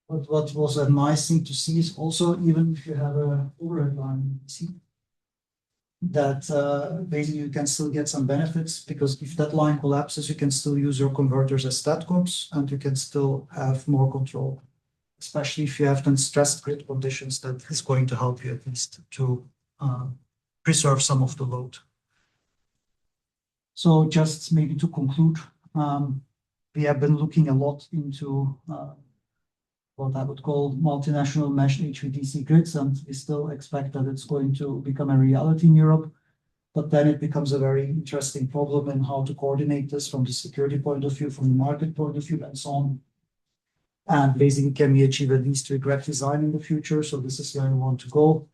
But what was a nice thing to see is also, even if you have an overhead line in DC, that basically you can still get some benefits, because if that line collapses, you can still use your converters as statcoms, and you can still have more control, especially if you have then stressed grid conditions. That is going to help you at least to preserve some of the load. So just maybe to conclude, we have been looking a lot into what I would call multinational mesh HVDC grids, and we still expect that it's going to become a reality in Europe. But then it becomes a very interesting problem in how to coordinate this from the security point of view, from the market point of view, and so on. And basically, can we achieve a least regret design in the future? So this is where we want to go.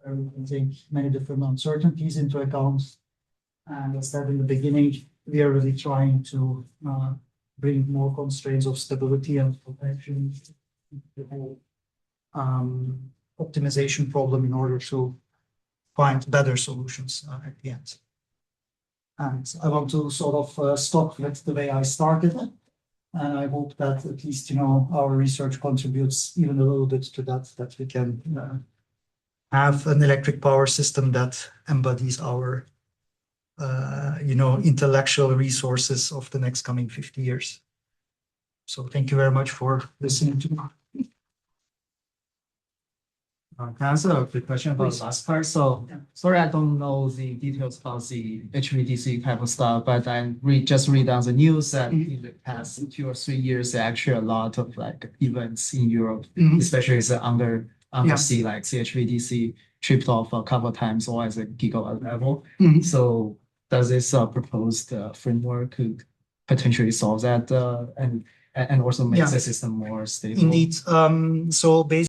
We can take many different uncertainties into account. And as said in the beginning, we are really trying to bring more constraints of stability and protection, the whole optimization problem, in order to find better solutions at the end. And I want to sort of stop with the way I started. And I hope that at least, our research contributes even a little bit to that we can have an electric power system that embodies our, intellectual resources of the next coming 50 years. So thank you very much for listening to me. Can I answer a quick question about the last part? So, Yeah. sorry, I don't know the details about the HVDC type of stuff, but I just read on the news that in the past 2 or 3 years, there are actually a lot of like events in Europe, especially the undersea, like CHVDC tripped off a couple of times or as a gigawatt level. So, does this proposed framework could potentially solve that and also make the system more stable? Indeed. So basically,